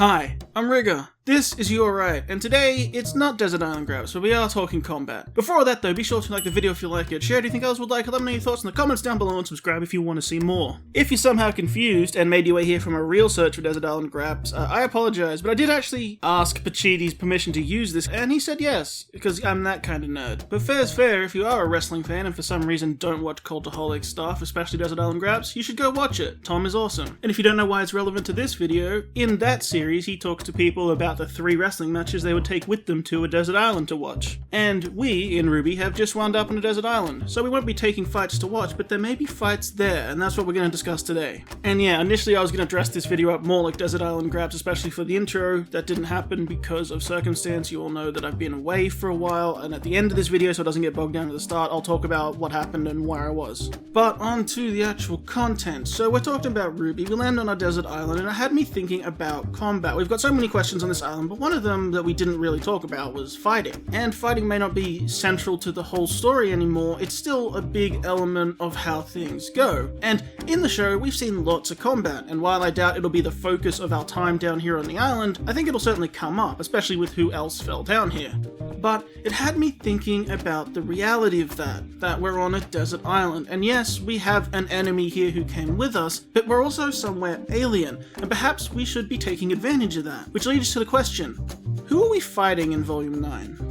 Hi, I'm Rigger. This is You Alright, and today, it's not Desert Island Graps, but we are talking combat. Before all that though, be sure to like the video if you like it, share it if you think others would like it, let me know your thoughts in the comments down below, and subscribe if you want to see more. If you're somehow confused and made your way here from a real search for Desert Island Graps, I apologize, but I did actually ask Pachidi's permission to use this, and he said yes, because I'm that kind of nerd. But fair's fair, if you are a wrestling fan and for some reason don't watch Cultaholic stuff, especially Desert Island Graps, you should go watch it. Tom is awesome. And if you don't know why it's relevant to this video, in that series he talks to people about the 3 wrestling matches they would take with them to a desert island to watch. And we, in RWBY, have just wound up on a desert island, so we won't be taking fights to watch, but there may be fights there, and that's what we're going to discuss today. And yeah, initially I was going to dress this video up more like Desert Island Graps, especially for the intro. That didn't happen because of circumstance. You all know that I've been away for a while, and at the end of this video, so it doesn't get bogged down at the start, I'll talk about what happened and where I was. But on to the actual content. So we're talking about RWBY, we land on a desert island, and it had me thinking about combat. We've got so many questions on this island, but one of them that we didn't really talk about was fighting. And fighting may not be central to the whole story anymore, it's still a big element of how things go. And in the show, we've seen lots of combat, and while I doubt it'll be the focus of our time down here on the island, I think it'll certainly come up, especially with who else fell down here. But it had me thinking about the reality of that we're on a desert island, and yes, we have an enemy here who came with us, but we're also somewhere alien, and perhaps we should be taking advantage of that. Which leads to the question, who are we fighting in Volume 9?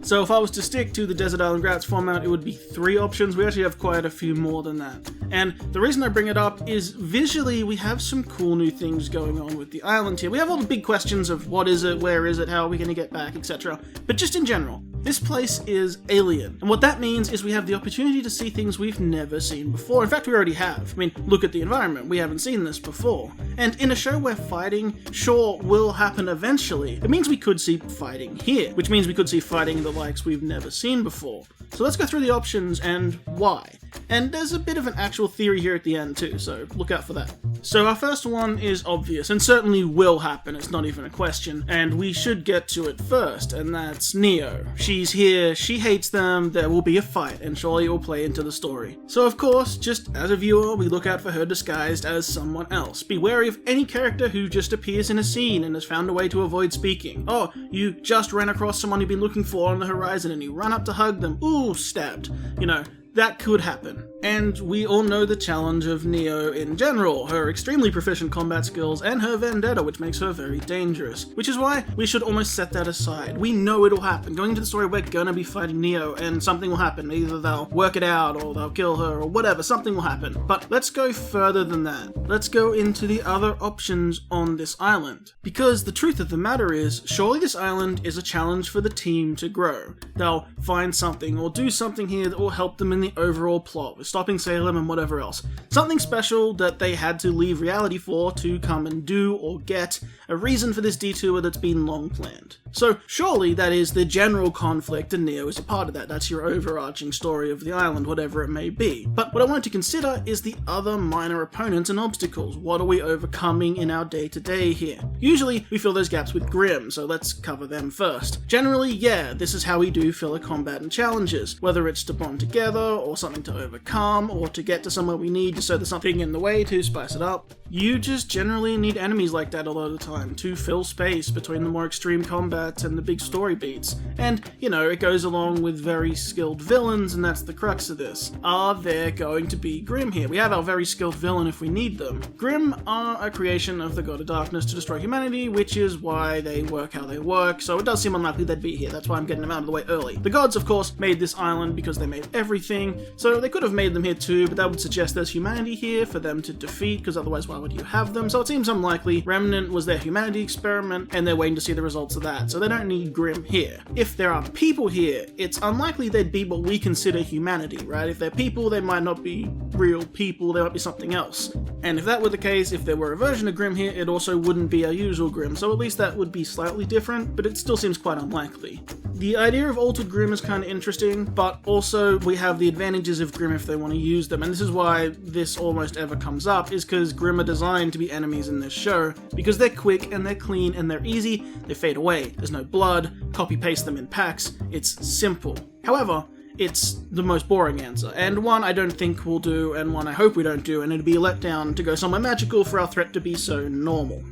So if I was to stick to the Desert Island Graps format, it would be 3 options. We actually have quite a few more than that. And the reason I bring it up is visually we have some cool new things going on with the island here. We have all the big questions of what is it, where is it, how are we going to get back, etc. But just in general, this place is alien. And what that means is we have the opportunity to see things we've never seen before. In fact, we already have. I mean, look at the environment. We haven't seen this before. And in a show where fighting, sure, will happen eventually, it means we could see fighting here, which means we could see fighting the likes we've never seen before. So let's go through the options and why. And there's a bit of an actual theory here at the end too, so look out for that. So our first one is obvious, and certainly will happen, it's not even a question, and we should get to it first, and that's Neo. She's here, she hates them, there will be a fight, and surely it will play into the story. So of course, just as a viewer, we look out for her disguised as someone else. Be wary of any character who just appears in a scene and has found a way to avoid speaking. Oh, you just ran across someone you've been looking for on the horizon and you run up to hug them, ooh, stabbed. You know, that could happen. And we all know the challenge of Neo in general, her extremely proficient combat skills and her vendetta, which makes her very dangerous. Which is why we should almost set that aside. We know it'll happen. Going into the story, we're gonna be fighting Neo and something will happen. Either they'll work it out or they'll kill her or whatever, something will happen. But let's go further than that. Let's go into the other options on this island. Because the truth of the matter is, surely this island is a challenge for the team to grow. They'll find something or do something here that will help them in the overall plot, with stopping Salem and whatever else. Something special that they had to leave reality for to come and do or get, a reason for this detour that's been long planned. So surely that is the general conflict and Neo is a part of that. That's your overarching story of the island, whatever it may be. But what I wanted to consider is the other minor opponents and obstacles. What are we overcoming in our day-to-day here? Usually we fill those gaps with Grim, so let's cover them first. Generally, yeah, this is how we do filler combat and challenges, whether it's to bond together or something to overcome or to get to somewhere we need just so there's something in the way to spice it up. You just generally need enemies like that a lot of the time to fill space between the more extreme combat and the big story beats. And, you know, it goes along with very skilled villains, and that's the crux of this. Are there going to be Grim here? We have our very skilled villain if we need them. Grim are a creation of the God of Darkness to destroy humanity, which is why they work how they work, so it does seem unlikely they'd be here. That's why I'm getting them out of the way early. The gods, of course, made this island because they made everything, so they could have made them here too, but that would suggest there's humanity here for them to defeat, because otherwise why would you have them? So it seems unlikely. Remnant was their humanity experiment, and they're waiting to see the results of that, so they don't need Grim here. If there are people here, it's unlikely they'd be what we consider humanity, right? If they're people, they might not be real people, they might be something else. And if that were the case, if there were a version of Grim here, it also wouldn't be our usual Grim, so at least that would be slightly different, but it still seems quite unlikely. The idea of altered Grim is kind of interesting, but also we have the advantages of Grim if they want to use them, and this is why this almost ever comes up, is because Grim are designed to be enemies in this show, because they're quick and they're clean and they're easy, they fade away, there's no blood, copy-paste them in packs, it's simple. However, it's the most boring answer, and one I don't think we'll do, and one I hope we don't do, and it'd be a letdown to go somewhere magical for our threat to be so normal.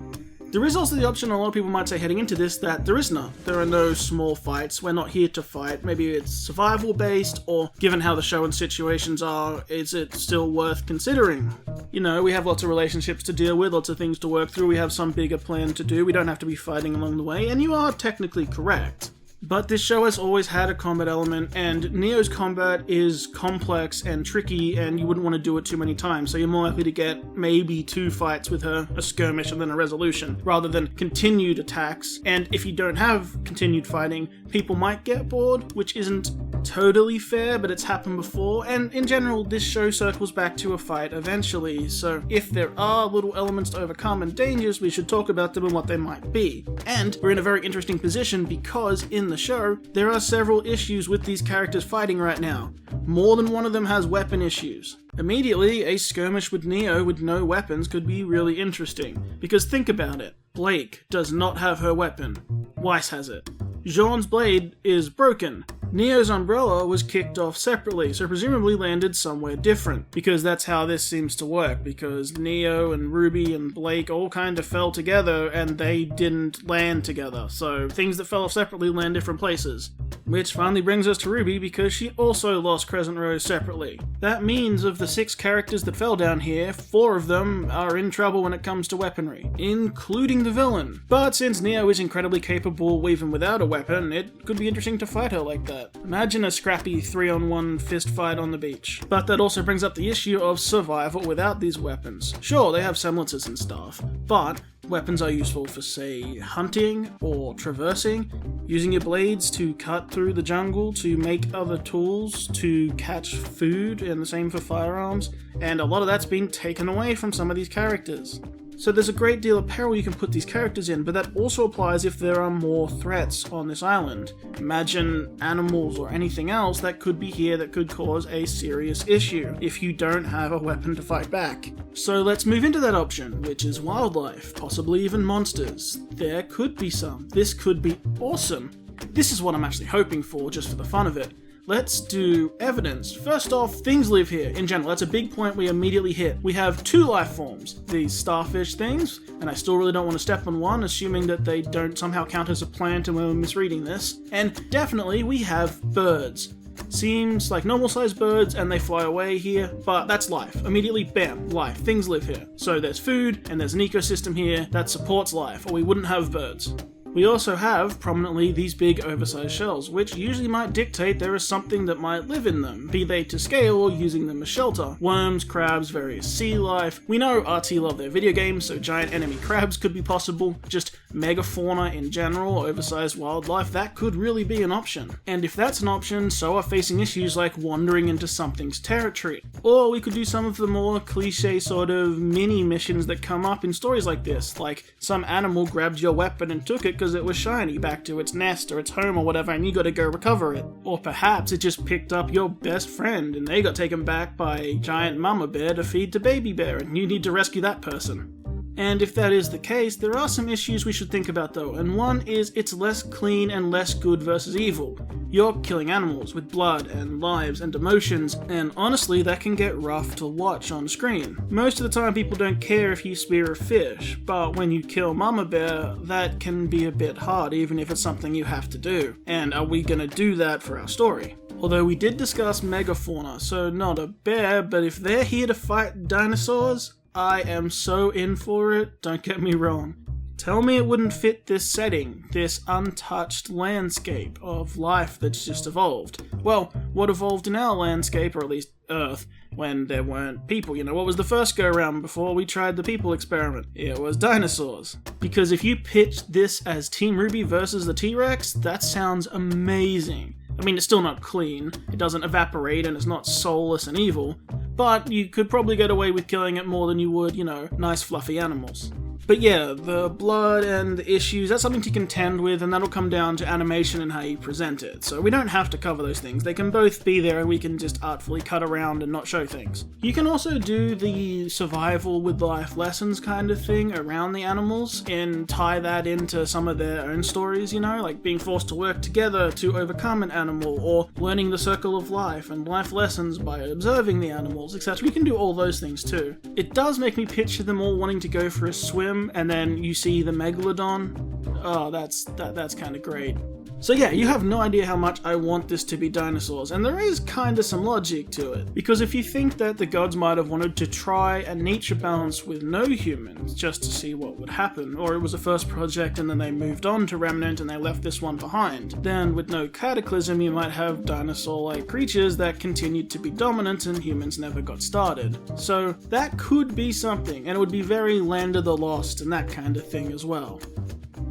There is also the option, a lot of people might say heading into this, that there is none. There are no small fights, we're not here to fight. Maybe it's survival based, or given how the show and situations are, is it still worth considering? You know, we have lots of relationships to deal with, lots of things to work through, we have some bigger plan to do, we don't have to be fighting along the way, and you are technically correct. But this show has always had a combat element, and Neo's combat is complex and tricky, and you wouldn't want to do it too many times, so you're more likely to get maybe 2 fights with her, a skirmish and then a resolution, rather than continued attacks. And if you don't have continued fighting, people might get bored, which isn't totally fair, but it's happened before, and in general, this show circles back to a fight eventually, so if there are little elements to overcome and dangers, we should talk about them and what they might be. And we're in a very interesting position because in the show, there are several issues with these characters fighting right now. More than one of them has weapon issues. Immediately, a skirmish with Neo with no weapons could be really interesting, because think about it. Blake does not have her weapon. Weiss has it. Jean's blade is broken. Neo's umbrella was kicked off separately, so presumably landed somewhere different, because that's how this seems to work, because Neo and RWBY and Blake all kind of fell together and they didn't land together, so things that fell off separately land different places. Which finally brings us to RWBY, because she also lost Crescent Rose separately. That means of the 6 characters that fell down here, 4 of them are in trouble when it comes to weaponry, including the villain. But since Neo is incredibly capable even without a weapon, it could be interesting to fight her like that. Imagine a scrappy 3-on-1 fist fight on the beach. But that also brings up the issue of survival without these weapons. Sure, they have semblances and stuff, but weapons are useful for, say, hunting or traversing, using your blades to cut through the jungle, to make other tools, to catch food, and the same for firearms, and a lot of that's been taken away from some of these characters. So there's a great deal of peril you can put these characters in, but that also applies if there are more threats on this island. Imagine animals or anything else that could be here that could cause a serious issue if you don't have a weapon to fight back. So let's move into that option, which is wildlife, possibly even monsters. There could be some. This could be awesome. This is what I'm actually hoping for, just for the fun of it. Let's do evidence. First off, things live here in general. That's a big point we immediately hit. We have 2 life forms, these starfish things, and I still really don't want to step on one, assuming that they don't somehow count as a plant and we're misreading this. And definitely we have birds. Seems like normal sized birds and they fly away here, but that's life. Immediately, bam, life. Things live here. So there's food and there's an ecosystem here that supports life, or we wouldn't have birds. We also have, prominently, these big oversized shells, which usually might dictate there is something that might live in them, be they to scale or using them as shelter. Worms, crabs, various sea life. We know RT love their video games, so giant enemy crabs could be possible. Just megafauna in general, oversized wildlife, that could really be an option. And if that's an option, so are facing issues like wandering into something's territory. Or we could do some of the more cliche sort of mini missions that come up in stories like this, like some animal grabbed your weapon and took it because it was shiny back to its nest or its home or whatever, and you gotta go recover it. Or perhaps it just picked up your best friend and they got taken back by a giant mama bear to feed to baby bear and you need to rescue that person. And if that is the case, there are some issues we should think about though, and one is it's less clean and less good versus evil. You're killing animals with blood and lives and emotions, and honestly that can get rough to watch on screen. Most of the time people don't care if you spear a fish, but when you kill mama bear, that can be a bit hard even if it's something you have to do. And are we gonna do that for our story? Although we did discuss megafauna, so not a bear, but if they're here to fight dinosaurs, I am so in for it, don't get me wrong. Tell me it wouldn't fit this setting, this untouched landscape of life that's just evolved. Well, what evolved in our landscape, or at least Earth, when there weren't people? You know, what was the first go-round before we tried the people experiment? It was dinosaurs. Because if you pitched this as Team RWBY versus the T-Rex, that sounds amazing. I mean, it's still not clean, it doesn't evaporate, and it's not soulless and evil, but you could probably get away with killing it more than you would, you know, nice fluffy animals. But yeah, the blood and the issues, that's something to contend with, and that'll come down to animation and how you present it. So we don't have to cover those things. They can both be there and we can just artfully cut around and not show things. You can also do the survival with life lessons kind of thing around the animals and tie that into some of their own stories, you know, like being forced to work together to overcome an animal, or learning the circle of life and life lessons by observing the animals, etc. We can do all those things too. It does make me picture them all wanting to go for a swim Grim, and then you see the Megalodon. Oh, that's kind of great. So yeah, you have no idea how much I want this to be dinosaurs, and there is kinda some logic to it. Because if you think that the gods might have wanted to try a nature balance with no humans, just to see what would happen, or it was a first project and then they moved on to Remnant and they left this one behind, then with no cataclysm you might have dinosaur-like creatures that continued to be dominant and humans never got started. So that could be something, and it would be very Land of the Lost and that kind of thing as well.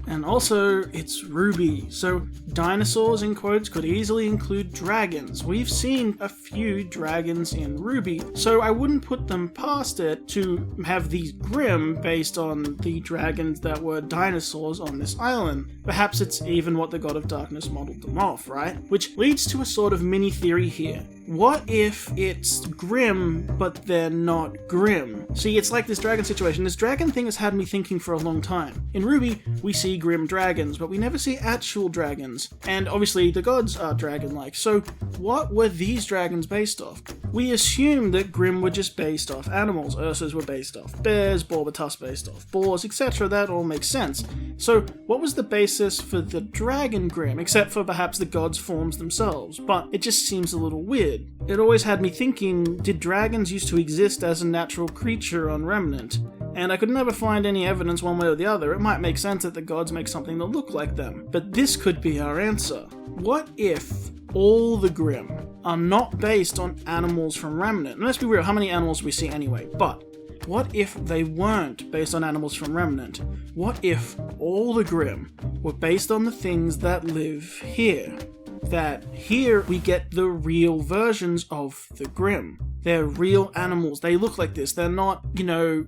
And also, it's RWBY, so dinosaurs in quotes could easily include dragons. We've seen a few dragons in RWBY, so I wouldn't put them past it to have these Grimm based on the dragons that were dinosaurs on this island. Perhaps it's even what the God of Darkness modeled them off, right? Which leads to a sort of mini theory here. What if it's Grimm, but they're not Grimm? See, it's like this dragon situation. This dragon thing has had me thinking for a long time. In RWBY, we see Grimm dragons, but we never see actual dragons. And obviously, the gods are dragon-like. So, what were these dragons based off? We assume that Grimm were just based off animals. Ursas were based off bears, Borbotus based off boars, etc. That all makes sense. So, what was the basis for the dragon Grimm, except for perhaps the gods' forms themselves? But it just seems a little weird. It always had me thinking, did dragons used to exist as a natural creature on Remnant? And I could never find any evidence one way or the other. It might make sense that the gods make something that look like them. But this could be our answer. What if all the Grimm are not based on animals from Remnant? And let's be real, how many animals do we see anyway? But what if they weren't based on animals from Remnant? What if all the Grimm were based on the things that live here? That here we get the real versions of the Grimm. They're real animals. They look like this. They're not,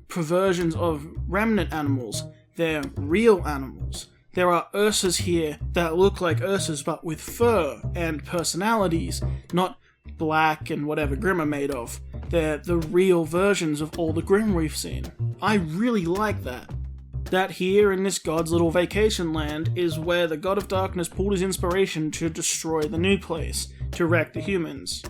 perversions of Remnant animals. They're real animals. There are Ursas here that look like Ursas but with fur and personalities, not black and whatever Grimm are made of. They're the real versions of all the Grimm we've seen. I really like that. That here in this god's little vacation land is where the God of Darkness pulled his inspiration to destroy the new place, to wreck the humans.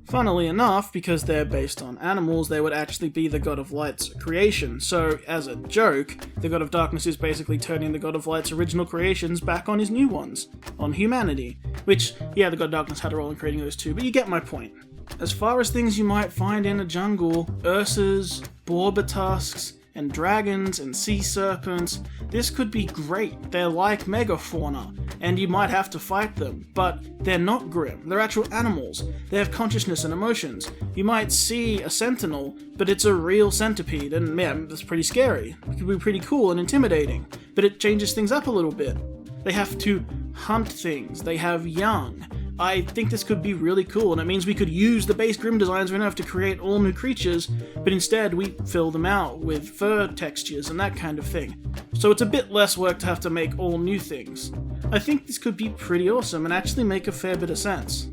Funnily enough, because they're based on animals, they would actually be the God of Light's creation. So, as a joke, the God of Darkness is basically turning the God of Light's original creations back on his new ones, on humanity. Which, yeah, the God of Darkness had a role in creating those too, but you get my point. As far as things you might find in a jungle, Ursas, Borbotusks, and dragons and sea serpents, this could be great. They're like megafauna, and you might have to fight them, but they're not Grimm. They're actual animals. They have consciousness and emotions. You might see a sentinel, but it's a real centipede, and man, that's pretty scary. It could be pretty cool and intimidating, but it changes things up a little bit. They have to hunt things. They have young. I think this could be really cool, and it means we could use the base Grimm designs. We don't have to create all new creatures, but instead we fill them out with fur textures and that kind of thing. So it's a bit less work to have to make all new things. I think this could be pretty awesome and actually make a fair bit of sense.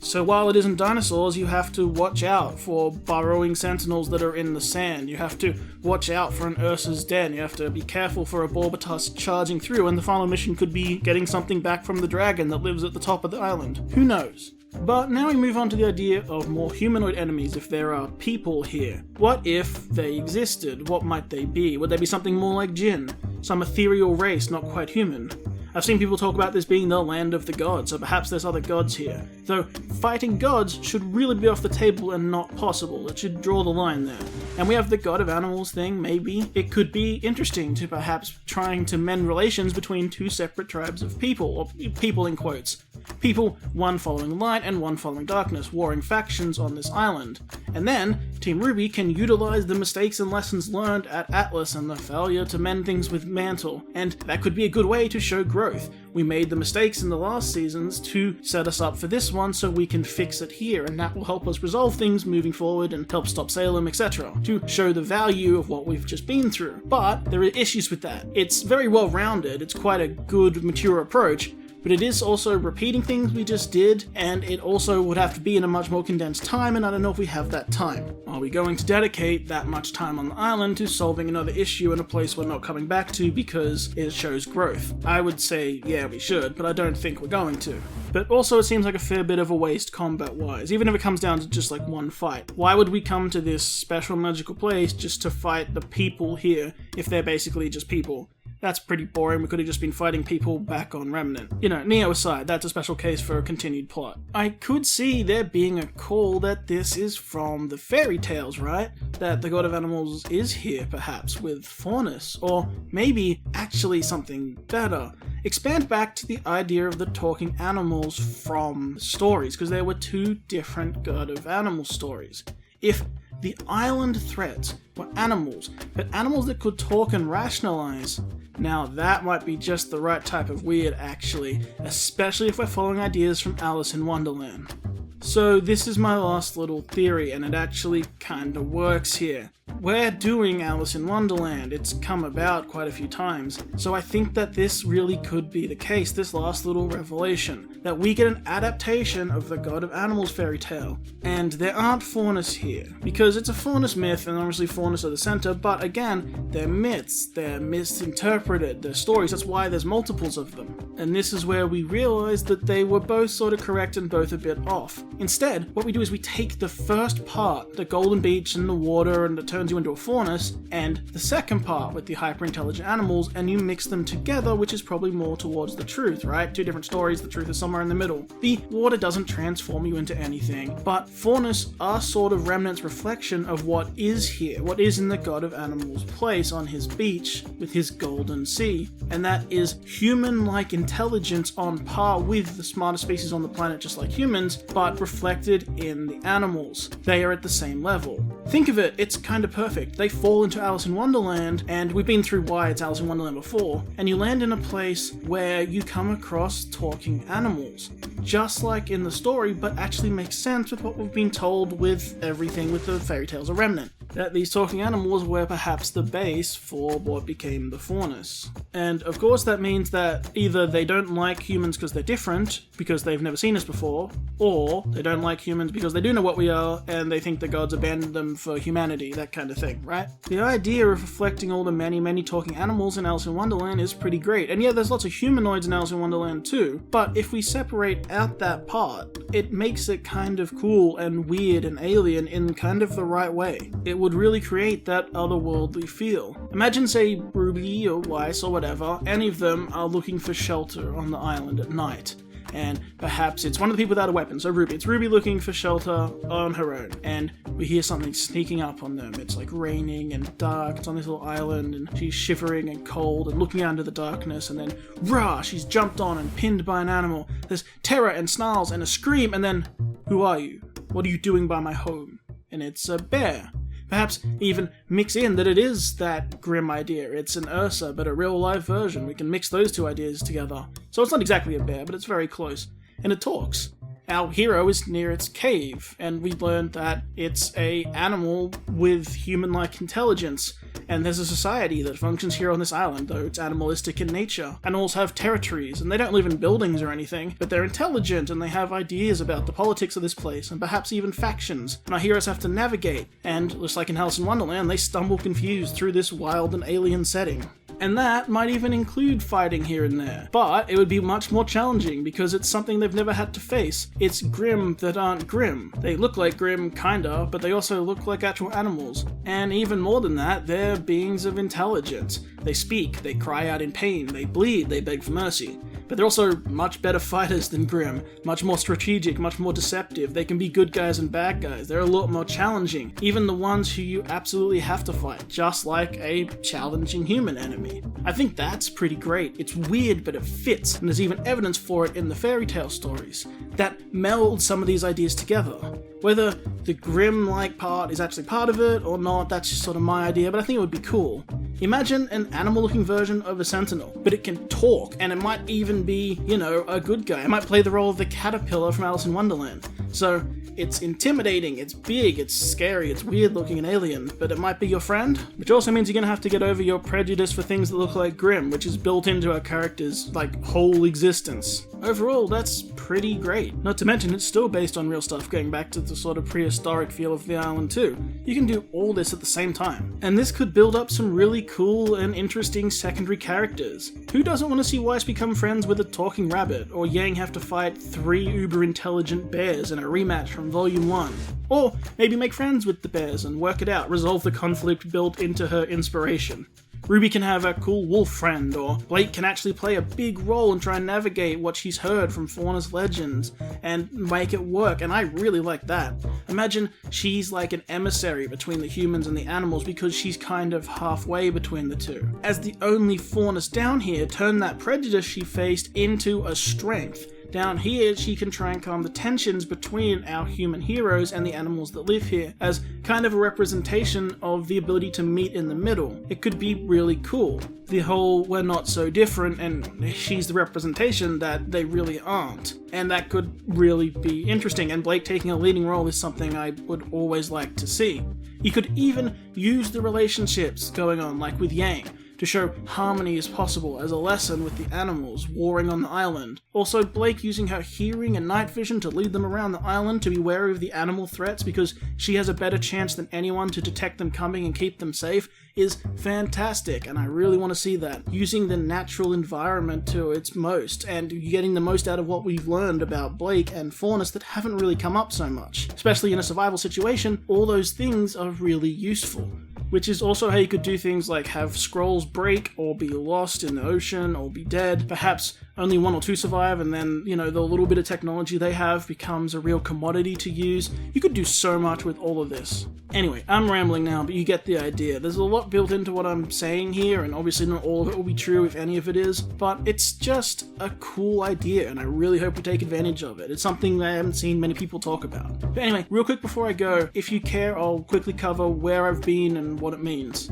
So while it isn't dinosaurs, you have to watch out for burrowing sentinels that are in the sand. You have to watch out for an Ursa's den. You have to be careful for a Borbotus charging through, and the final mission could be getting something back from the dragon that lives at the top of the island. Who knows? But now we move on to the idea of more humanoid enemies if there are people here. What if they existed? What might they be? Would they be something more like Jinn? Some ethereal race, not quite human? I've seen people talk about this being the land of the gods, so perhaps there's other gods here. Though, fighting gods should really be off the table and not possible. It should draw the line there. And we have the god of animals thing, maybe. It could be interesting to perhaps trying to mend relations between two separate tribes of people, or people in quotes. People, one following light and one following darkness, warring factions on this island. And then, Team RWBY can utilize the mistakes and lessons learned at Atlas and the failure to mend things with Mantle, and that could be a good way to show growth. We made the mistakes in the last seasons to set us up for this one so we can fix it here, and that will help us resolve things moving forward and help stop Salem, etc., to show the value of what we've just been through. But there are issues with that. It's very well rounded, it's quite a good, mature approach, but it is also repeating things we just did, and it also would have to be in a much more condensed time, and I don't know if we have that time. Are we going to dedicate that much time on the island to solving another issue in a place we're not coming back to because it shows growth? I would say, yeah, we should, but I don't think we're going to. But also it seems like a fair bit of a waste combat-wise, even if it comes down to just like one fight. Why would we come to this special magical place just to fight the people here if they're basically just people? That's pretty boring. We could have just been fighting people back on Remnant. You know, Neo aside, that's a special case for a continued plot. I could see there being a call that this is from the fairy tales, right? That the god of animals is here, perhaps, with Faunus, or maybe actually something better. Expand back to the idea of the talking animals from stories, because there were two different god of animal stories. If the island threats were animals, but animals that could talk and rationalize, now that might be just the right type of weird, actually, especially if we're following ideas from Alice in Wonderland. So this is my last little theory, and it actually kinda works here. We're doing Alice in Wonderland, it's come about quite a few times, so I think that this really could be the case, this last little revelation, that we get an adaptation of the God of Animals fairy tale, and there aren't Faunus here, because it's a Faunus myth, and obviously Faunus are the center, but again, they're myths, they're misinterpreted, they're stories, that's why there's multiples of them. And this is where we realize that they were both sort of correct and both a bit off. Instead, what we do is we take the first part, the golden beach and the water, and it turns you into a Faunus, and the second part with the hyper-intelligent animals, and you mix them together, which is probably more towards the truth, right? Two different stories, the truth is somewhere in the middle. The water doesn't transform you into anything, but Faunus are sort of Remnant's reflection of what is here, what is in the god of animals' place on his beach with his golden sea, and that is human-like intelligence on par with the smartest species on the planet, just like humans, but reflected in the animals. They are at the same level. Think of it, it's kind of perfect. They fall into Alice in Wonderland, and we've been through why it's Alice in Wonderland before, and you land in a place where you come across talking animals. Just like in the story, but actually makes sense with what we've been told with everything with the fairy tales of Remnant. That these talking animals were perhaps the base for what became the Faunus. And of course that means that either they don't like humans because they're different, because they've never seen us before, or they don't like humans because they do know what we are and they think the gods abandoned them for humanity, that kind of thing, right? The idea of reflecting all the many talking animals in Alice in Wonderland is pretty great, and yeah, there's lots of humanoids in Alice in Wonderland too, but if we separate out that part, it makes it kind of cool and weird and alien in kind of the right way. It would really create that otherworldly feel. Imagine, say, RWBY or Weiss or whatever, any of them are looking for shelter on the island at night. And perhaps it's one of the people without a weapon, so RWBY. It's RWBY looking for shelter on her own, and we hear something sneaking up on them. It's like raining and dark, it's on this little island, and she's shivering and cold and looking out into the darkness, and then, rah, she's jumped on and pinned by an animal. There's terror and snarls and a scream, and then, who are you? What are you doing by my home? And it's a bear. Perhaps even mix in that it is that grim idea. It's an Ursa, but a real-life version. We can mix those two ideas together. So it's not exactly a bear, but it's very close. And it talks. Our hero is near its cave, and we learned that it's a animal with human-like intelligence, and there's a society that functions here on this island, though it's animalistic in nature. Animals have territories, and they don't live in buildings or anything, but they're intelligent, and they have ideas about the politics of this place, and perhaps even factions, and our heroes have to navigate, and just like in Alice in Wonderland, they stumble confused through this wild and alien setting. And that might even include fighting here and there. But it would be much more challenging because it's something they've never had to face. It's grim that aren't grim. They look like grim, kinda, but they also look like actual animals. And even more than that, they're beings of intelligence. They speak, they cry out in pain, they bleed, they beg for mercy. But they're also much better fighters than Grimm, much more strategic, much more deceptive. They can be good guys and bad guys. They're a lot more challenging. Even the ones who you absolutely have to fight, just like a challenging human enemy. I think that's pretty great. It's weird, but it fits, and there's even evidence for it in the fairy tale stories that meld some of these ideas together. Whether the Grimm-like part is actually part of it or not, that's just sort of my idea, but I think it would be cool. Imagine an animal-looking version of a sentinel, but it can talk, and it might even be, a good guy. It might play the role of the caterpillar from Alice in Wonderland. So it's intimidating, it's big, it's scary, it's weird looking and alien, but it might be your friend, which also means you're gonna have to get over your prejudice for things that look like Grimm, which is built into our character's, whole existence. Overall, that's pretty great. Not to mention, it's still based on real stuff, going back to the sort of prehistoric feel of the island too. You can do all this at the same time. And this could build up some really cool and interesting secondary characters. Who doesn't want to see Weiss become friends with a talking rabbit, or Yang have to fight 3 uber-intelligent bears in a rematch from Volume 1? Or maybe make friends with the bears and work it out, resolve the conflict built into her inspiration. RWBY can have a cool wolf friend, or Blake can actually play a big role and try and navigate what she's heard from Fauna's legends and make it work, and I really like that. Imagine she's like an emissary between the humans and the animals because she's kind of halfway between the two. As the only Faunus down here, turn that prejudice she faced into a strength. Down here, she can try and calm the tensions between our human heroes and the animals that live here, as kind of a representation of the ability to meet in the middle. It could be really cool. The whole we're not so different, and she's the representation that they really aren't. And that could really be interesting, and Blake taking a leading role is something I would always like to see. You could even use the relationships going on, like with Yang, to show harmony is possible as a lesson with the animals warring on the island. Also, Blake using her hearing and night vision to lead them around the island to be wary of the animal threats because she has a better chance than anyone to detect them coming and keep them safe is fantastic, and I really want to see that. Using the natural environment to its most, and getting the most out of what we've learned about Blake and Faunus that haven't really come up so much. Especially in a survival situation, all those things are really useful. Which is also how you could do things like have scrolls break, or be lost in the ocean, or be dead. Perhaps only 1 or 2 survive, and then, the little bit of technology they have becomes a real commodity to use. You could do so much with all of this. Anyway, I'm rambling now, but you get the idea. There's a lot built into what I'm saying here, and obviously not all of it will be true if any of it is, but it's just a cool idea, and I really hope we take advantage of it. It's something that I haven't seen many people talk about. But anyway, real quick before I go, if you care, I'll quickly cover where I've been and what it means.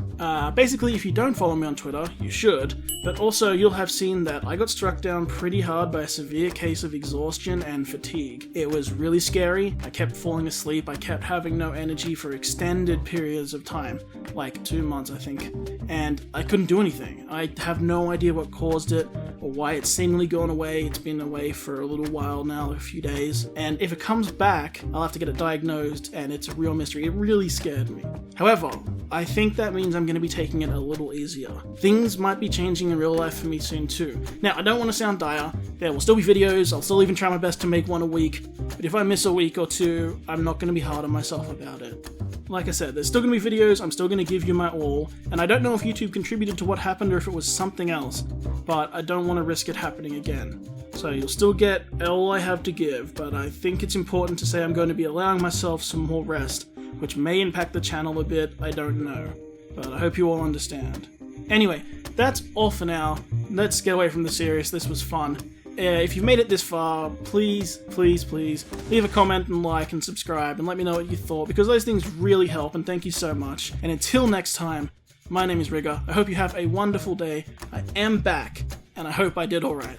Basically, if you don't follow me on Twitter, you should, but also you'll have seen that I got struck down pretty hard by a severe case of exhaustion and fatigue. It was really scary. I kept falling asleep. I kept having no energy for extended periods of time, like 2 months I think, and I couldn't do anything. I have no idea what caused it or why it's seemingly gone away. It's been away for a little while now, a few days, and if it comes back, I'll have to get it diagnosed, and it's a real mystery. It really scared me. However, I think that means I'm going to be taking it a little easier. Things might be changing in real life for me soon too. Now, I don't want to sound dire. There will still be videos. I'll still even try my best to make one a week. But if I miss a week or two, I'm not going to be hard on myself about it. Like I said, there's still going to be videos. I'm still going to give you my all. And I don't know if YouTube contributed to what happened or if it was something else. But I don't want to risk it happening again. So you'll still get all I have to give. But I think it's important to say I'm going to be allowing myself some more rest, which may impact the channel a bit, I don't know. But I hope you all understand. Anyway, that's all for now. Let's get away from the serious. This was fun. If you've made it this far, please, please, please leave a comment and like and subscribe and let me know what you thought, because those things really help, and thank you so much. And until next time, my name is Rigger. I hope you have a wonderful day. I am back, and I hope I did alright.